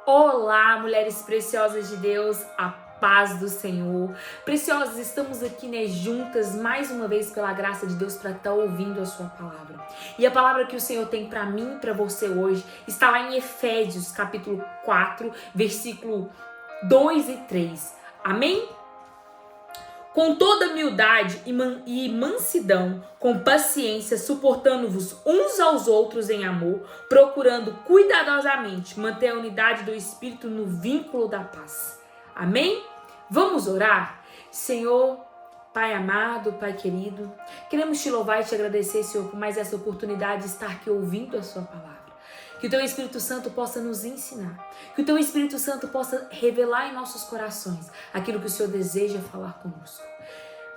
Olá, mulheres preciosas de Deus, a paz do Senhor. Preciosas, estamos aqui, juntas mais uma vez pela graça de Deus para estar ouvindo a sua palavra. E a palavra que o Senhor tem para mim e para você hoje está lá em Efésios, capítulo 4, versículo 2 e 3. Amém? Com toda humildade e mansidão, com paciência, suportando-vos uns aos outros em amor, procurando cuidadosamente manter a unidade do Espírito no vínculo da paz. Amém? Vamos orar? Senhor, Pai amado, Pai querido, queremos te louvar e te agradecer, Senhor, por mais essa oportunidade de estar aqui ouvindo a sua palavra. Que o Teu Espírito Santo possa nos ensinar. Que o Teu Espírito Santo possa revelar em nossos corações aquilo que o Senhor deseja falar conosco.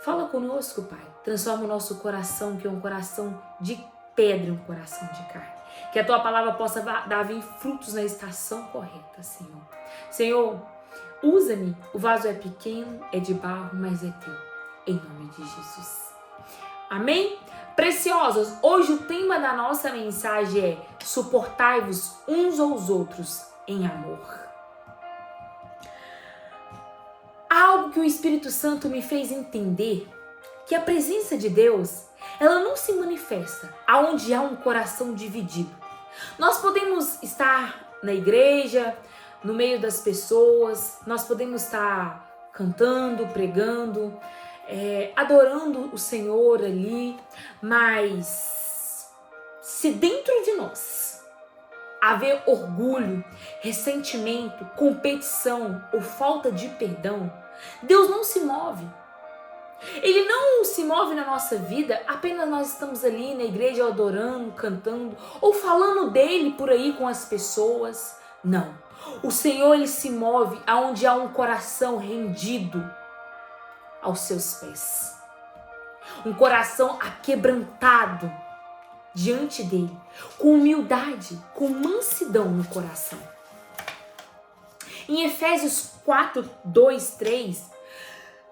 Fala conosco, Pai. Transforma o nosso coração, que é um coração de pedra, um coração de carne. Que a Tua palavra possa dar frutos na estação correta, Senhor. Senhor, usa-me. O vaso é pequeno, é de barro, mas é Teu. Em nome de Jesus. Amém? Preciosas, hoje o tema da nossa mensagem é: suportai-vos uns aos outros em amor. Algo que o Espírito Santo me fez entender, que a presença de Deus, ela não se manifesta aonde há um coração dividido. Nós podemos estar na igreja, no meio das pessoas, nós podemos estar cantando, pregando, adorando o Senhor ali, mas se dentro de nós haver orgulho, ressentimento, competição ou falta de perdão, Deus não se move. Ele não se move na nossa vida apenas nós estamos ali na igreja adorando, cantando ou falando dele por aí com as pessoas. Não. O Senhor, ele se move aonde há um coração rendido aos seus pés. Um coração aquebrantado diante dele, com humildade, com mansidão no coração. Em Efésios 4, 2, 3,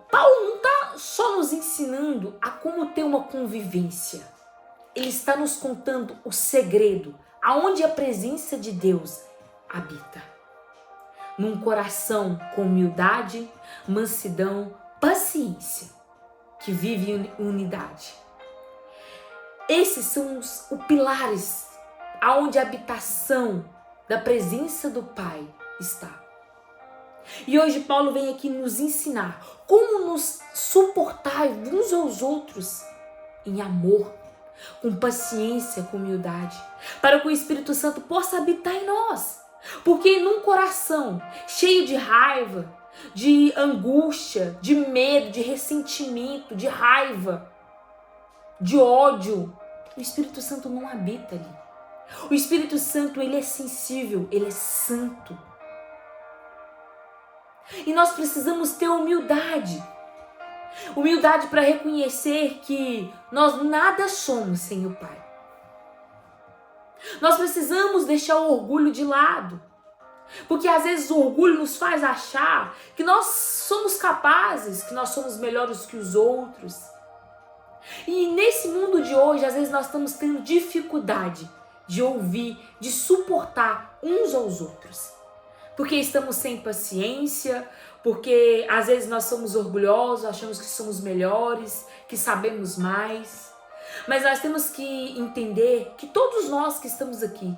Paulo não está só nos ensinando a como ter uma convivência. Ele está nos contando o segredo, aonde a presença de Deus habita. Num coração com humildade, mansidão, paciência, que vive em unidade. Esses são os pilares aonde a habitação da presença do Pai está. E hoje Paulo vem aqui nos ensinar como nos suportar uns aos outros em amor, com paciência, com humildade, para que o Espírito Santo possa habitar em nós. Porque num coração cheio de raiva, de angústia, de medo, de ressentimento, de raiva, de ódio, o Espírito Santo não habita ali. O Espírito Santo, ele é sensível, ele é santo. E nós precisamos ter humildade. Humildade para reconhecer que nós nada somos sem o Pai. Nós precisamos deixar o orgulho de lado. Porque às vezes o orgulho nos faz achar que nós somos capazes, que nós somos melhores que os outros. E nesse mundo de hoje, às vezes nós estamos tendo dificuldade de ouvir, de suportar uns aos outros. Porque estamos sem paciência, porque às vezes nós somos orgulhosos, achamos que somos melhores, que sabemos mais. Mas nós temos que entender que todos nós que estamos aqui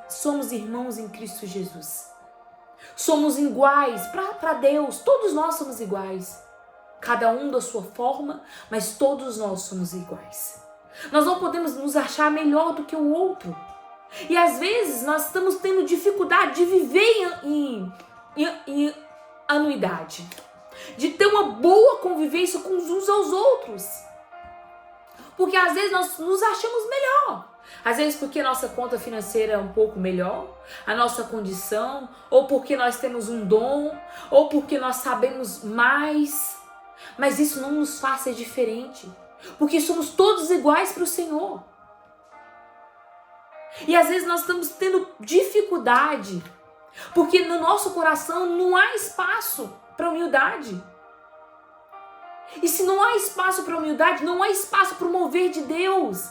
somos irmãos em Cristo Jesus. Somos iguais para Deus, todos nós somos iguais. Cada um da sua forma, mas todos nós somos iguais. Nós não podemos nos achar melhor do que o outro. E às vezes nós estamos tendo dificuldade de viver em anuidade, de ter uma boa convivência com uns aos outros. Porque às vezes nós nos achamos melhor. Às vezes porque a nossa conta financeira é um pouco melhor, a nossa condição, ou porque nós temos um dom, ou porque nós sabemos mais. Mas isso não nos faz ser diferente, porque somos todos iguais para o Senhor. E às vezes nós estamos tendo dificuldade, porque no nosso coração não há espaço para humildade. E se não há espaço para humildade, não há espaço para o mover de Deus.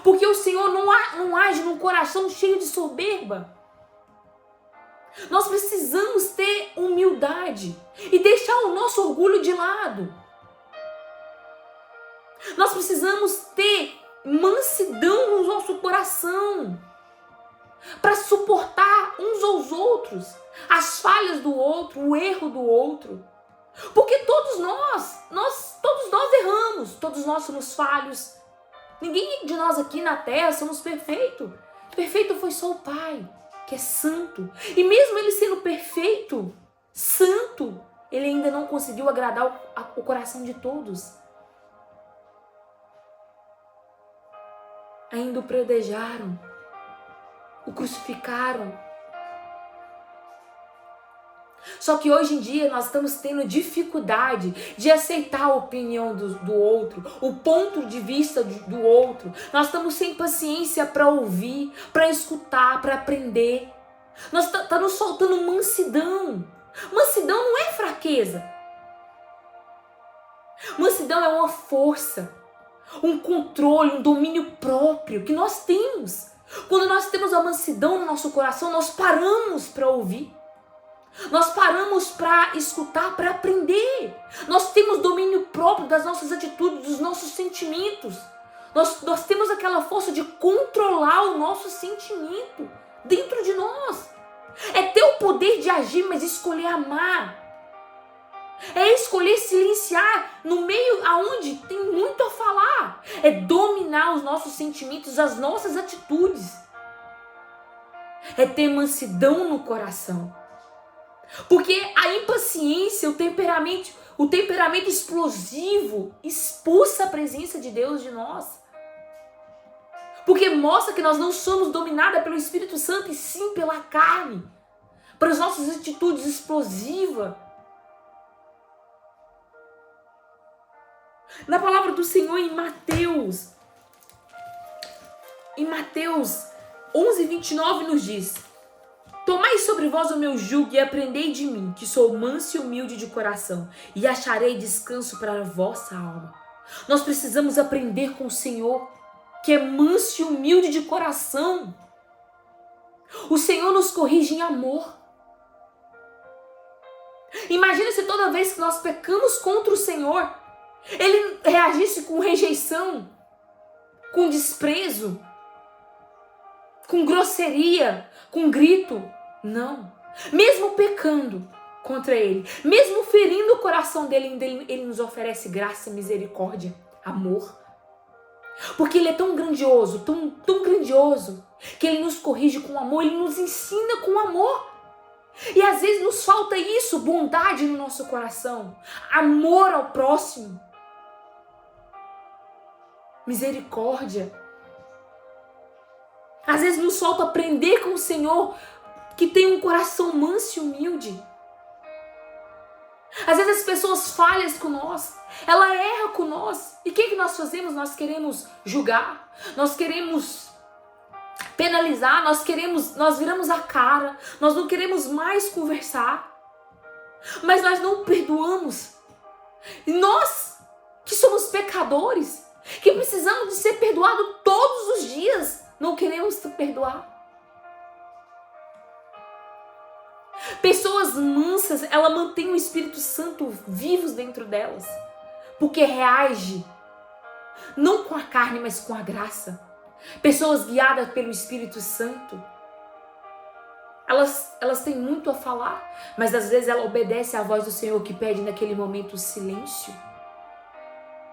Porque o Senhor não age num coração cheio de soberba. Nós precisamos ter humildade e deixar o nosso orgulho de lado. Nós precisamos ter mansidão no nosso coração para suportar uns aos outros, as falhas do outro, o erro do outro. Porque todos nós erramos, todos nós somos falhos. Ninguém de nós aqui na terra somos perfeitos. Perfeito foi só o Pai, que é santo. E mesmo ele sendo perfeito, santo, ele ainda não conseguiu agradar o coração de todos. Ainda o predejaram, o crucificaram. Só que hoje em dia nós estamos tendo dificuldade de aceitar a opinião do outro, o ponto de vista do outro. Nós estamos sem paciência para ouvir, para escutar, para aprender. Nós estamos faltando mansidão. Mansidão não é fraqueza. Mansidão é uma força, um controle, um domínio próprio que nós temos. Quando nós temos a mansidão no nosso coração, nós paramos para ouvir. Nós paramos para escutar, para aprender. Nós temos domínio próprio das nossas atitudes, dos nossos sentimentos. Nós temos aquela força de controlar o nosso sentimento dentro de nós. É ter o poder de agir, mas escolher amar. É escolher silenciar no meio aonde tem muito a falar. É dominar os nossos sentimentos, as nossas atitudes. É ter mansidão no coração. Porque a impaciência, o temperamento explosivo expulsa a presença de Deus de nós. Porque mostra que nós não somos dominadas pelo Espírito Santo e sim pela carne. Pelas nossas atitudes explosivas. Na palavra do Senhor em Mateus 11:29 nos diz: tomai sobre vós o meu jugo e aprendei de mim, que sou manso e humilde de coração, e acharei descanso para a vossa alma. Nós precisamos aprender com o Senhor, que é manso e humilde de coração. O Senhor nos corrige em amor. Imagina se toda vez que nós pecamos contra o Senhor, Ele reagisse com rejeição, com desprezo, com grosseria, com grito. Não. Mesmo pecando contra Ele, mesmo ferindo o coração dele, Ele nos oferece graça, misericórdia, amor. Porque Ele é tão grandioso, tão grandioso, que Ele nos corrige com amor, Ele nos ensina com amor. E às vezes nos falta isso, bondade no nosso coração, amor ao próximo, misericórdia. Às vezes nos falta aprender com o Senhor, que tem um coração manso e humilde. Às vezes as pessoas falham com nós, ela erra com nós. E o que nós fazemos? Nós queremos julgar, nós queremos penalizar, nós viramos a cara, nós não queremos mais conversar. Mas nós não perdoamos. E nós, que somos pecadores, que precisamos de ser perdoados todos os dias, não queremos perdoar. Pessoas mansas, ela mantém o Espírito Santo vivos dentro delas, porque reage não com a carne, mas com a graça. Pessoas guiadas pelo Espírito Santo, elas têm muito a falar, mas às vezes ela obedece à voz do Senhor, que pede naquele momento o silêncio,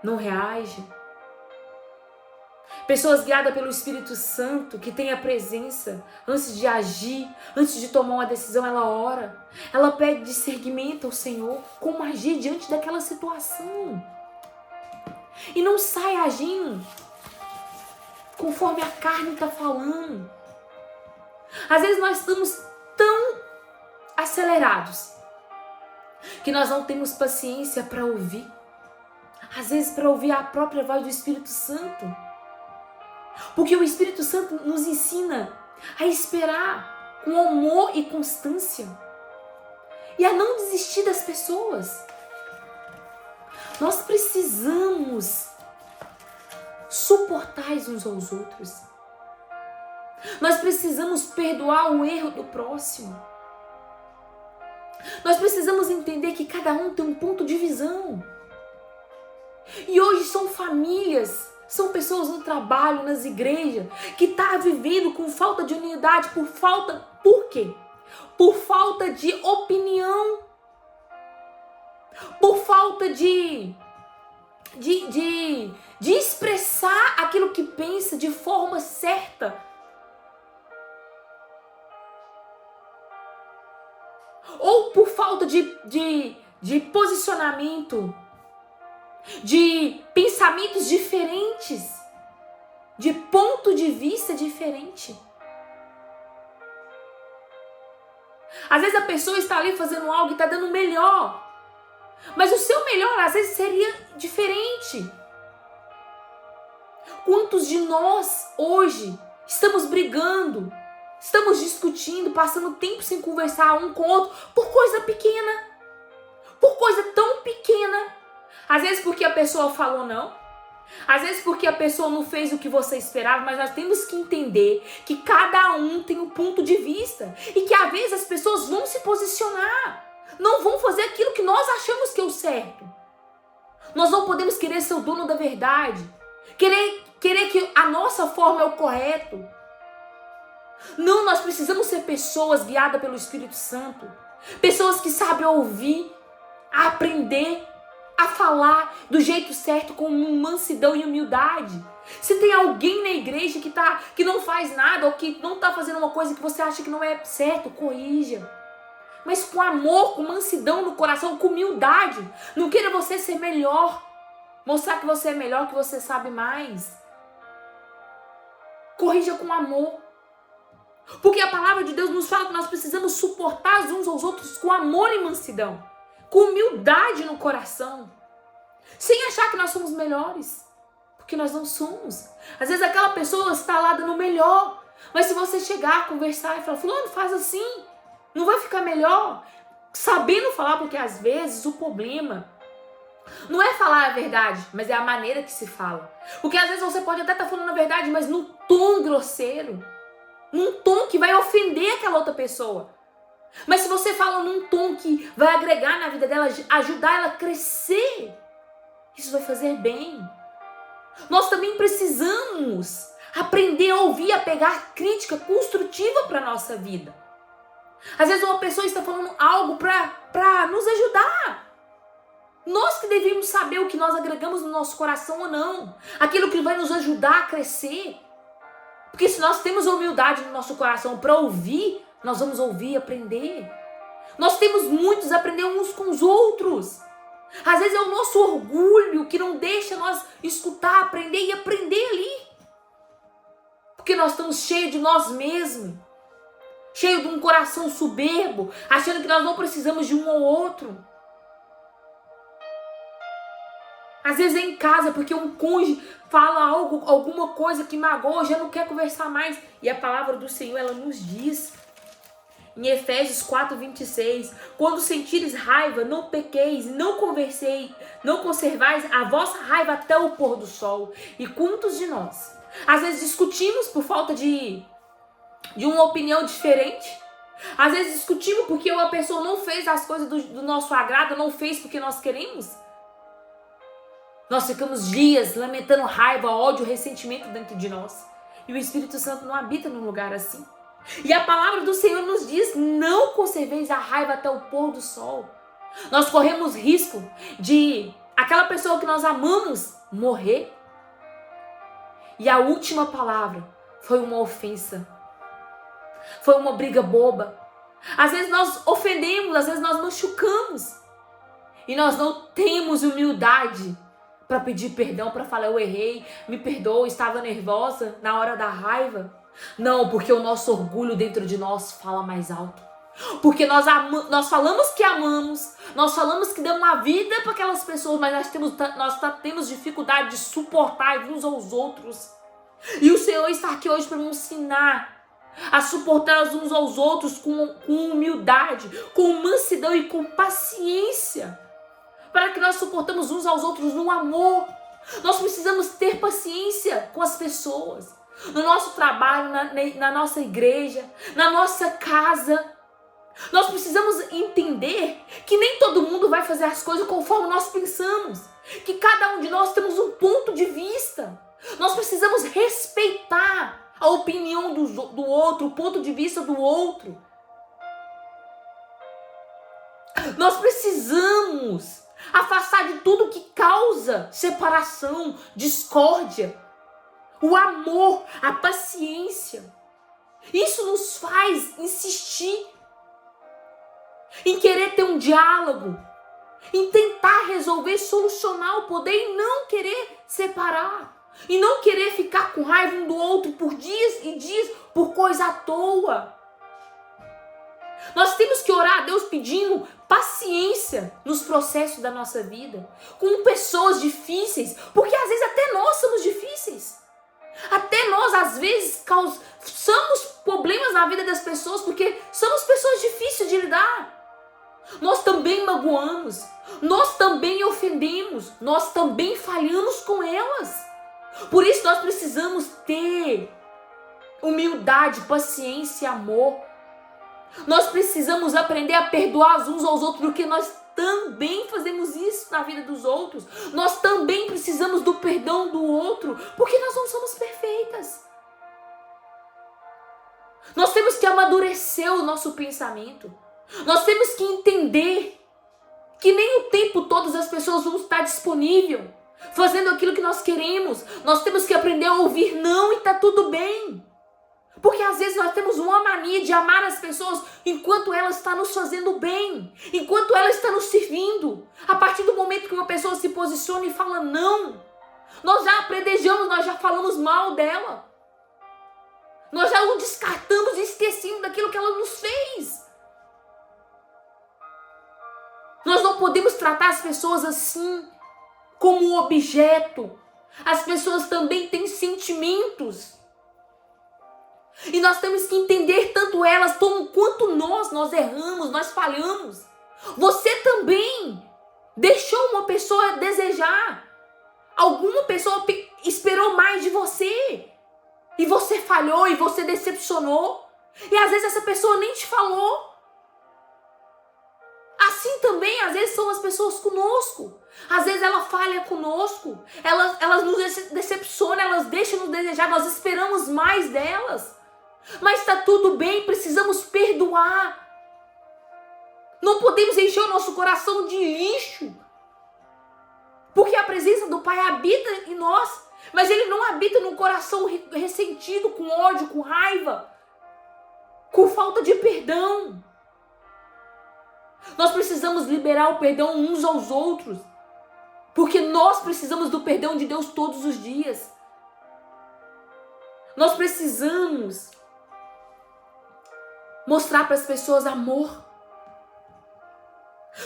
não reage. Pessoas guiadas pelo Espírito Santo, que tem a presença, antes de agir, antes de tomar uma decisão, ela ora. Ela pede discernimento ao Senhor, como agir diante daquela situação. E não sai agindo conforme a carne está falando. Às vezes nós estamos tão acelerados que nós não temos paciência para ouvir. Às vezes para ouvir a própria voz do Espírito Santo. Porque o Espírito Santo nos ensina a esperar com amor e constância e a não desistir das pessoas. Nós precisamos suportar uns aos outros. Nós precisamos perdoar o erro do próximo. Nós precisamos entender que cada um tem um ponto de visão. E hoje são famílias, são pessoas no trabalho, nas igrejas, que estão vivendo com falta de unidade, por quê? Por falta de opinião, por falta de expressar aquilo que pensa de forma certa. Ou por falta de posicionamento, de pensamentos diferentes, de ponto de vista diferente. Às vezes a pessoa está ali fazendo algo e está dando o melhor, mas o seu melhor às vezes seria diferente. Quantos de nós hoje estamos brigando, estamos discutindo, passando tempo sem conversar um com o outro por coisa pequena, por coisa tão pequena? Às vezes porque a pessoa falou não, às vezes porque a pessoa não fez o que você esperava, mas nós temos que entender que cada um tem um ponto de vista e que às vezes as pessoas vão se posicionar, não vão fazer aquilo que nós achamos que é o certo. Nós não podemos querer ser o dono da verdade, querer que a nossa forma é o correto. Não, nós precisamos ser pessoas guiadas pelo Espírito Santo, pessoas que sabem ouvir, aprender, a falar do jeito certo, com mansidão e humildade. Se tem alguém na igreja que não faz nada, ou que não está fazendo uma coisa que você acha que não é certo, corrija. Mas com amor, com mansidão no coração, com humildade. Não queira você ser melhor, mostrar que você é melhor, que você sabe mais. Corrija com amor. Porque a palavra de Deus nos fala que nós precisamos suportar uns aos outros com amor e mansidão, com humildade no coração, sem achar que nós somos melhores, porque nós não somos. Às vezes aquela pessoa está lá dando o melhor, mas se você chegar, conversar e falar, fulano, faz assim, não vai ficar melhor? Sabendo falar, porque às vezes o problema não é falar a verdade, mas é a maneira que se fala. Porque às vezes você pode até estar falando a verdade, mas num tom grosseiro, num tom que vai ofender aquela outra pessoa. Mas se você fala num tom que vai agregar na vida dela, ajudar ela a crescer, isso vai fazer bem. Nós também precisamos aprender a ouvir, a pegar crítica construtiva para a nossa vida. Às vezes uma pessoa está falando algo para nos ajudar. Nós que devemos saber o que nós agregamos no nosso coração ou não. Aquilo que vai nos ajudar a crescer. Porque se nós temos humildade no nosso coração para ouvir, nós vamos ouvir e aprender. Nós temos muitos a aprender uns com os outros. Às vezes é o nosso orgulho que não deixa nós escutar, aprender e aprender ali. Porque nós estamos cheios de nós mesmos. Cheios de um coração soberbo, achando que nós não precisamos de um ou outro. Às vezes é em casa, porque um cônjuge fala alguma coisa que magoa, já não quer conversar mais. E a palavra do Senhor, ela nos diz, em Efésios 4:26, quando sentires raiva, não pequeis, não conservais a vossa raiva até o pôr do sol. E quantos de nós, às vezes discutimos por falta de uma opinião diferente? Às vezes discutimos porque uma pessoa não fez as coisas do nosso agrado, não fez porque nós queremos? Nós ficamos dias lamentando raiva, ódio, ressentimento dentro de nós. E o Espírito Santo não habita num lugar assim. E a palavra do Senhor nos diz, não conserveis a raiva até o pôr do sol. Nós corremos risco de aquela pessoa que nós amamos morrer. E a última palavra foi uma ofensa. Foi uma briga boba. Às vezes nós ofendemos, às vezes nós machucamos. E nós não temos humildade para pedir perdão, para falar, eu errei, me perdoa, estava nervosa na hora da raiva. Não, porque o nosso orgulho dentro de nós fala mais alto. Porque nós falamos que amamos, nós falamos que damos uma vida para aquelas pessoas, mas nós temos dificuldade de suportar uns aos outros. E o Senhor está aqui hoje para nos ensinar a suportar uns aos outros com humildade, com mansidão e com paciência. Para que nós suportamos uns aos outros no amor. Nós precisamos ter paciência com as pessoas. No nosso trabalho, na nossa igreja, na nossa casa. Nós precisamos entender que nem todo mundo vai fazer as coisas conforme nós pensamos. Que cada um de nós temos um ponto de vista. Nós precisamos respeitar a opinião do outro, o ponto de vista do outro. Nós precisamos afastar de tudo que causa separação, discórdia. O amor, a paciência. Isso nos faz insistir em querer ter um diálogo, em tentar resolver, solucionar o poder e não querer separar. E não querer ficar com raiva um do outro por dias e dias por coisa à toa. Nós temos que orar a Deus pedindo paciência nos processos da nossa vida, com pessoas difíceis, porque às vezes até nós somos difíceis. Até nós às vezes causamos problemas na vida das pessoas porque somos pessoas difíceis de lidar. Nós também magoamos, nós também ofendemos, nós também falhamos com elas. Por isso nós precisamos ter humildade, paciência e amor. Nós precisamos aprender a perdoar uns aos outros, porque nós também fazemos isso na vida dos outros. Nós também precisamos do perdão do outro, porque nós não somos perfeitas. Nós temos que amadurecer o nosso pensamento. Nós temos que entender que nem o tempo todo as pessoas vão estar disponíveis, fazendo aquilo que nós queremos. Nós temos que aprender a ouvir não e tá tudo bem. Porque às vezes nós temos uma mania de amar as pessoas enquanto ela está nos fazendo bem, enquanto ela está nos servindo. A partir do momento que uma pessoa se posiciona e fala não, nós já predejamos, nós já falamos mal dela. Nós já o descartamos e esquecemos daquilo que ela nos fez. Nós não podemos tratar as pessoas assim, como objeto. As pessoas também têm sentimentos. E nós temos que entender tanto elas quanto nós erramos, nós falhamos. Você também deixou uma pessoa desejar. Alguma pessoa esperou mais de você. E você falhou e você decepcionou. E às vezes essa pessoa nem te falou. Assim também, às vezes, são as pessoas conosco. Às vezes ela falha conosco. Elas nos decepcionam, elas deixam nos desejar. Nós esperamos mais delas. Mas está tudo bem, precisamos perdoar. Não podemos encher o nosso coração de lixo. Porque a presença do Pai habita em nós. Mas Ele não habita num coração ressentido, com ódio, com raiva, com falta de perdão. Nós precisamos liberar o perdão uns aos outros. Porque nós precisamos do perdão de Deus todos os dias. Nós precisamos mostrar para as pessoas amor.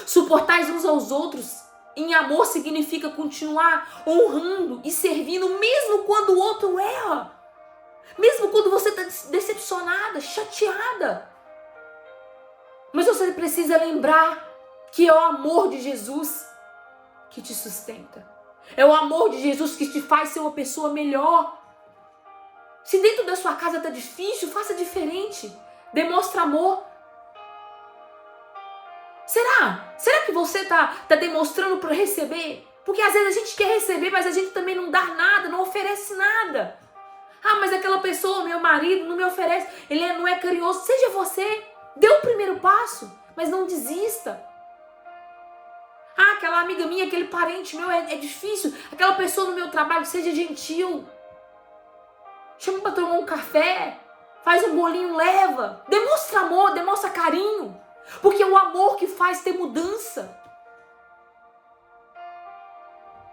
Suportar uns aos outros em amor significa continuar honrando e servindo mesmo quando o outro erra. Mesmo quando você está decepcionada, chateada. Mas você precisa lembrar que é o amor de Jesus que te sustenta. É o amor de Jesus que te faz ser uma pessoa melhor. Se dentro da sua casa está difícil, faça diferente. Demonstra amor. Será que você tá demonstrando para receber? Porque às vezes a gente quer receber, mas a gente também não dá nada, não oferece nada. Ah, mas aquela pessoa, meu marido, não me oferece, ele não é carinhoso. Seja você, dê o primeiro passo, mas não desista. Ah, aquela amiga minha, aquele parente meu é difícil. Aquela pessoa no meu trabalho, seja gentil. Chama para tomar um café, faz um bolinho, leva. Demonstra amor, demonstra carinho. Porque é o amor que faz ter mudança.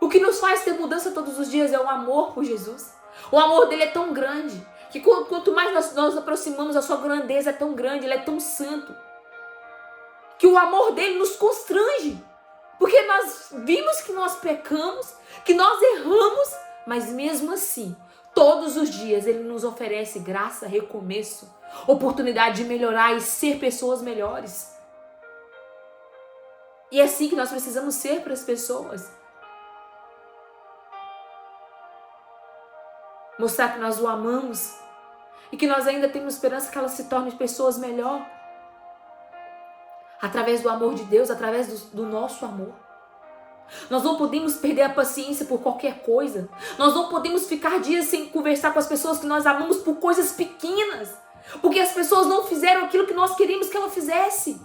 O que nos faz ter mudança todos os dias é o amor por Jesus. O amor dele é tão grande que quanto mais nós aproximamos, a sua grandeza é tão grande, ele é tão santo, que o amor dele nos constrange. Porque nós vimos que nós pecamos, que nós erramos, mas mesmo assim, todos os dias ele nos oferece graça, recomeço, oportunidade de melhorar e ser pessoas melhores. E é assim que nós precisamos ser para as pessoas. Mostrar que nós o amamos e que nós ainda temos esperança que elas se tornem pessoas melhores. através do amor de Deus, através do nosso amor. Nós não podemos perder a paciência por qualquer coisa. Nós não podemos ficar dias sem conversar com as pessoas que nós amamos por coisas pequenas, porque as pessoas não fizeram aquilo que nós queríamos que ela fizesse.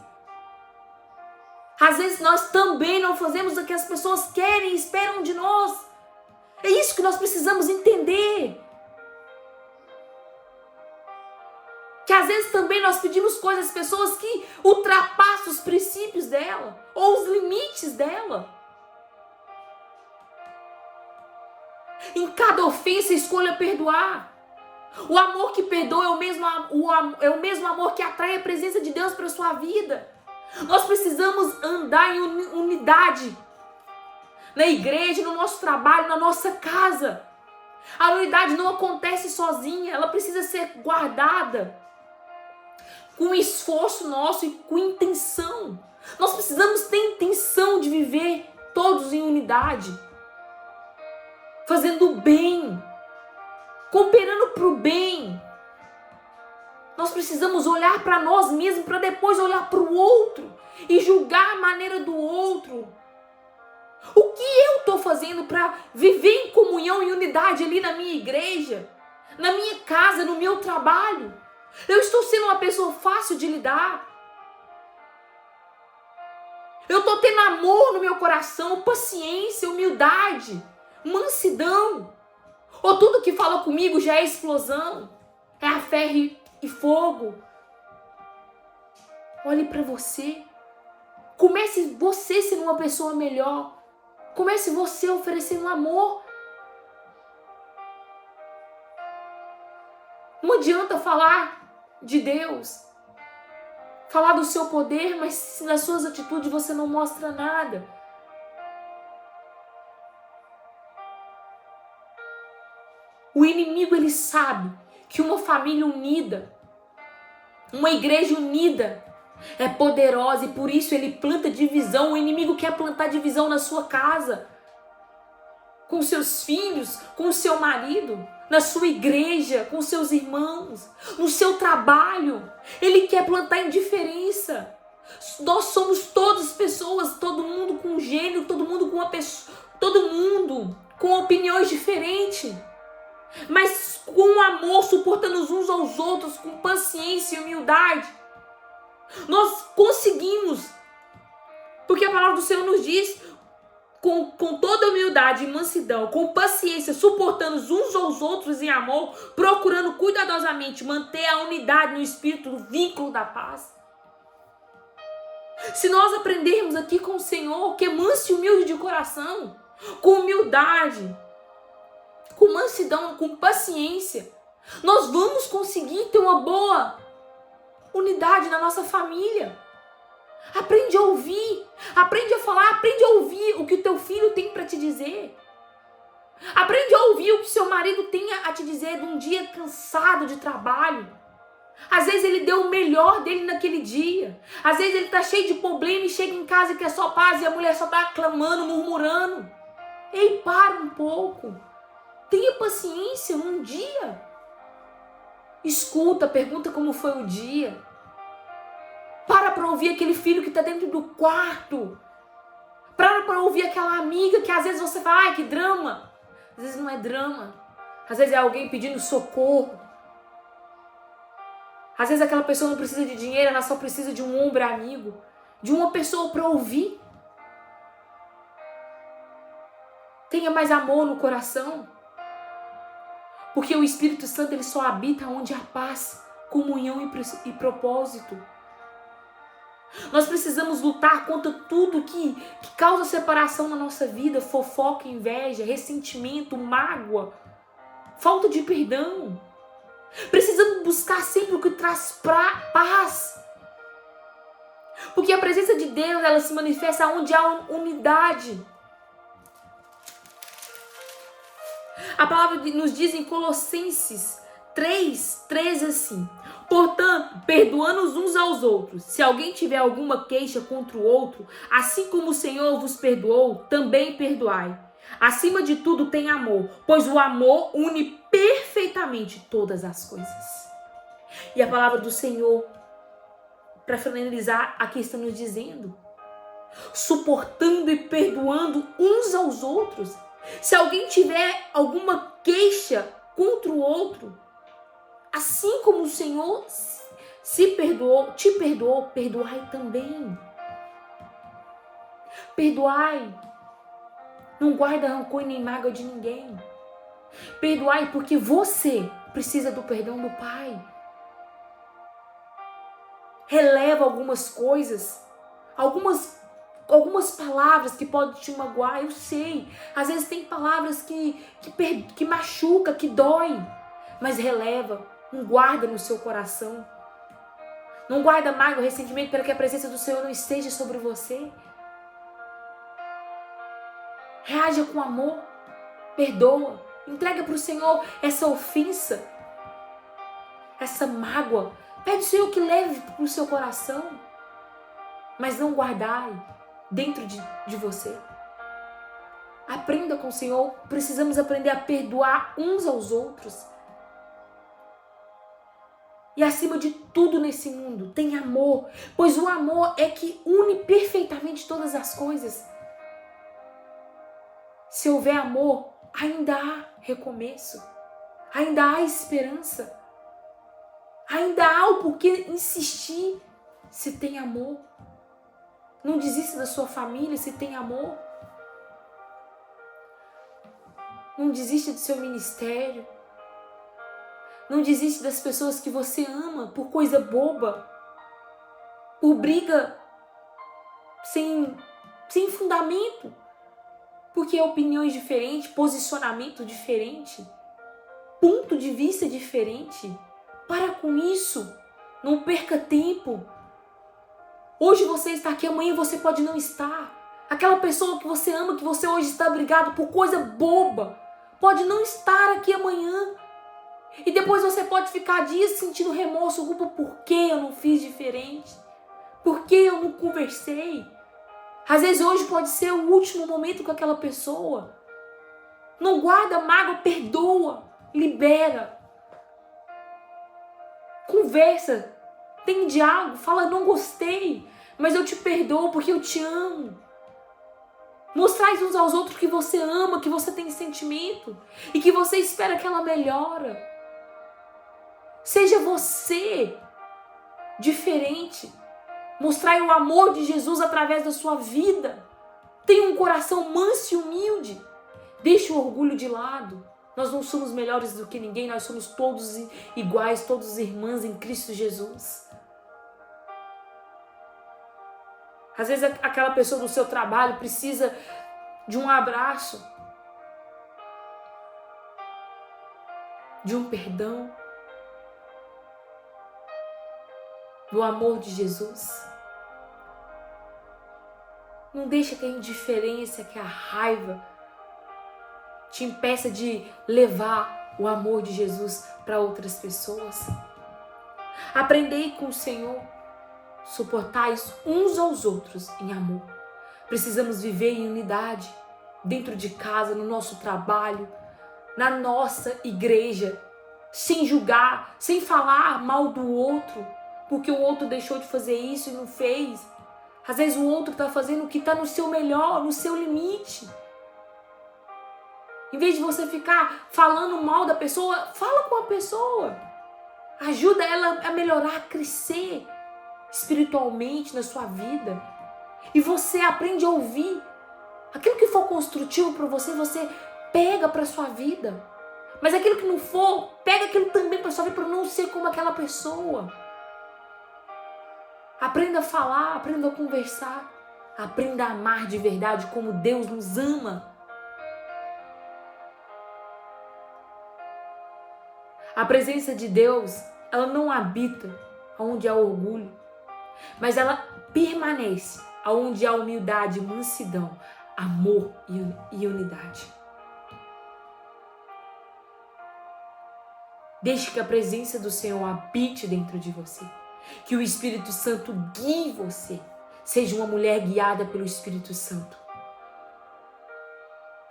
Às vezes nós também não fazemos o que as pessoas querem e esperam de nós. É isso que nós precisamos entender. Que às vezes também nós pedimos coisas às pessoas que ultrapassam os princípios dela ou os limites dela. Em cada ofensa, escolha perdoar. O amor que perdoa é o mesmo amor que atrai a presença de Deus para a sua vida. Nós precisamos andar em unidade. Na igreja, no nosso trabalho, na nossa casa. A unidade não acontece sozinha, ela precisa ser guardada com esforço nosso e com intenção. Nós precisamos ter intenção de viver todos em unidade, fazendo o bem, cooperando para o bem. Nós precisamos olhar para nós mesmos para depois olhar para o outro e julgar a maneira do outro. O que eu estou fazendo para viver em comunhão e unidade ali na minha igreja, na minha casa, no meu trabalho? Eu estou sendo uma pessoa fácil de lidar? Eu estou tendo amor no meu coração, paciência, humildade, mansidão? Ou tudo que fala comigo já é explosão? É a ferro e fogo? Olhe para você. Comece você sendo uma pessoa melhor. Comece você oferecendo amor. Não adianta falar de Deus, falar do seu poder, mas se nas suas atitudes você não mostra nada. O inimigo, ele sabe que uma família unida, uma igreja unida é poderosa e por isso ele planta divisão. O inimigo quer plantar divisão na sua casa, com seus filhos, com o seu marido, na sua igreja, com seus irmãos, no seu trabalho. Ele quer plantar indiferença. Nós somos todas pessoas, todo mundo com gênero, todo mundo com uma pessoa, todo mundo com opiniões diferentes, mas com amor, suportando uns aos outros, com paciência e humildade, nós conseguimos. Porque a palavra do Senhor nos diz: com toda humildade e mansidão, com paciência, suportando uns aos outros em amor, procurando cuidadosamente manter a unidade no espírito, no vínculo da paz. Se nós aprendermos aqui com o Senhor, que é manso e humilde de coração, com humildade, com mansidão, com paciência, nós vamos conseguir ter uma boa unidade na nossa família. Aprende a ouvir, aprende a falar, aprende a ouvir o que o teu filho tem para te dizer. Aprende a ouvir o que seu marido tem a te dizer de um dia cansado de trabalho. Às vezes ele deu o melhor dele naquele dia. Às vezes ele está cheio de problema e chega em casa e quer só paz e a mulher só está clamando, murmurando. Ei, para um pouco. Tenha paciência um dia. Escuta, pergunta como foi o dia. Para ouvir aquele filho que está dentro do quarto. Para ouvir aquela amiga que às vezes você fala: ai, que drama. Às vezes não é drama. Às vezes é alguém pedindo socorro. Às vezes aquela pessoa não precisa de dinheiro, ela só precisa de um ombro amigo. De uma pessoa para ouvir. Tenha mais amor no coração. Porque o Espírito Santo, ele só habita onde há paz, comunhão e propósito. Nós precisamos lutar contra tudo que causa separação na nossa vida: fofoca, inveja, ressentimento, mágoa, falta de perdão. Precisamos buscar sempre o que traz paz. Porque a presença de Deus, ela se manifesta onde há unidade. A palavra nos diz em Colossenses 3:13 assim: portanto, perdoando uns aos outros, se alguém tiver alguma queixa contra o outro, assim como o Senhor vos perdoou, também perdoai. Acima de tudo, tem amor, pois o amor une perfeitamente todas as coisas. E a palavra do Senhor para finalizar, aqui está nos dizendo: suportando e perdoando uns aos outros. Se alguém tiver alguma queixa contra o outro, assim como o Senhor te perdoou, perdoai também. Perdoai. Não guarda rancor nem mágoa de ninguém. Perdoai porque você precisa do perdão do Pai. Releva algumas coisas, algumas palavras que podem te magoar, eu sei. Às vezes tem palavras que machuca, que dói. Mas releva, não guarda no seu coração. Não guarda mágoa, ressentimento para que a presença do Senhor não esteja sobre você. Reaja com amor, perdoa, entrega para o Senhor essa ofensa, essa mágoa. Pede ao Senhor que leve para o seu coração, mas não guardai dentro de você. Aprenda com o Senhor, precisamos aprender a perdoar uns aos outros. E acima de tudo nesse mundo, tem amor, pois o amor é que une perfeitamente todas as coisas. Se houver amor, ainda há recomeço, ainda há esperança, ainda há o porquê insistir se tem amor. Não desista da sua família se tem amor. Não desista do seu ministério. Não desiste das pessoas que você ama por coisa boba, por briga sem fundamento, porque opiniões diferentes, posicionamento diferente, ponto de vista diferente. Para com isso, não perca tempo. Hoje você está aqui, amanhã você pode não estar. Aquela pessoa que você ama, que você hoje está brigado por coisa boba, pode não estar aqui amanhã. E depois você pode ficar dias sentindo remorso, culpa, por que eu não fiz diferente? Por que eu não conversei? Às vezes hoje pode ser o último momento com aquela pessoa. Não guarda mágoa, perdoa, libera. Conversa, tem diálogo, fala, não gostei, mas eu te perdoo porque eu te amo. Mostrai uns aos outros que você ama, que você tem sentimento e que você espera que ela melhore. Seja você diferente. Mostrai o amor de Jesus através da sua vida. Tenha um coração manso e humilde. Deixe o orgulho de lado. Nós não somos melhores do que ninguém. Nós somos todos iguais, todos irmãs em Cristo Jesus. Às vezes aquela pessoa do seu trabalho precisa de um abraço, de um perdão, do amor de Jesus. Não deixa que a indiferença, que a raiva te impeça de levar o amor de Jesus para outras pessoas. Aprendei com o Senhor, suportais uns aos outros em amor. Precisamos viver em unidade, dentro de casa, no nosso trabalho, na nossa igreja, sem julgar, sem falar mal do outro, porque o outro deixou de fazer isso e não fez. Às vezes o outro está fazendo o que está no seu melhor, no seu limite. Em vez de você ficar falando mal da pessoa, fala com a pessoa. Ajuda ela a melhorar, a crescer espiritualmente na sua vida. E você aprende a ouvir. Aquilo que for construtivo para você, você pega para sua vida. Mas aquilo que não for, pega aquilo também para sua vida, para não ser como aquela pessoa. Aprenda a falar, aprenda a conversar. Aprenda a amar de verdade como Deus nos ama. A presença de Deus, ela não habita onde há orgulho, mas ela permanece onde há humildade, mansidão, amor e unidade. Deixe que a presença do Senhor habite dentro de você. Que o Espírito Santo guie você. Seja uma mulher guiada pelo Espírito Santo.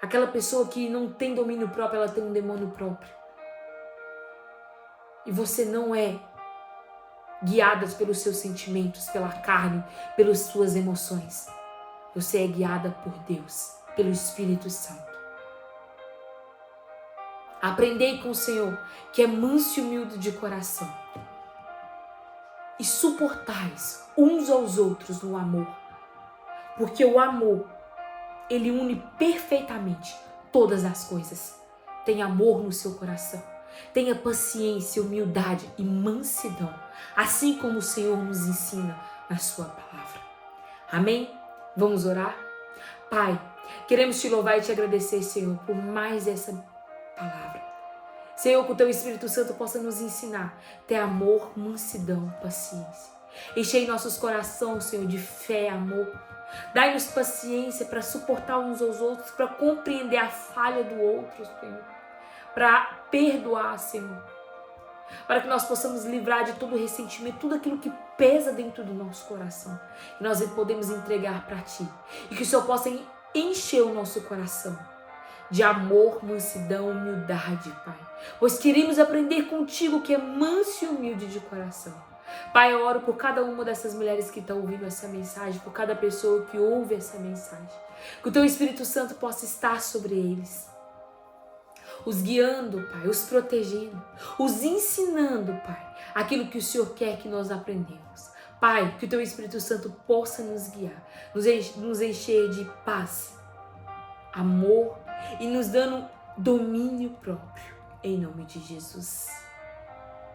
Aquela pessoa que não tem domínio próprio, ela tem um demônio próprio. E você não é guiadas pelos seus sentimentos, pela carne, pelas suas emoções. Você é guiada por Deus, pelo Espírito Santo. Aprendei com o Senhor, que é manso e humilde de coração, e suportais uns aos outros no amor, porque o amor, ele une perfeitamente todas as coisas. Tenha amor no seu coração, tenha paciência, humildade e mansidão, assim como o Senhor nos ensina na sua palavra. Amém? Vamos orar? Pai, queremos te louvar e te agradecer, Senhor, por mais essa palavra. Senhor, que o teu Espírito Santo possa nos ensinar a ter amor, mansidão, paciência. Enchei nossos corações, Senhor, de fé, amor. Dai-nos paciência para suportar uns aos outros, para compreender a falha do outro, Senhor. Para perdoar, Senhor. Para que nós possamos livrar de todo ressentimento, tudo aquilo que pesa dentro do nosso coração. E nós podemos entregar para Ti. E que o Senhor possa encher o nosso coração de amor, mansidão, humildade, Pai. Pois queremos aprender contigo, que é manso e humilde de coração. Pai, eu oro por cada uma dessas mulheres que estão ouvindo essa mensagem, por cada pessoa que ouve essa mensagem. Que o teu Espírito Santo possa estar sobre eles, os guiando, Pai, os protegendo, os ensinando, Pai, aquilo que o Senhor quer que nós aprendamos. Pai, que o teu Espírito Santo possa nos guiar, nos encher de paz, amor e nos dando domínio próprio, em nome de Jesus.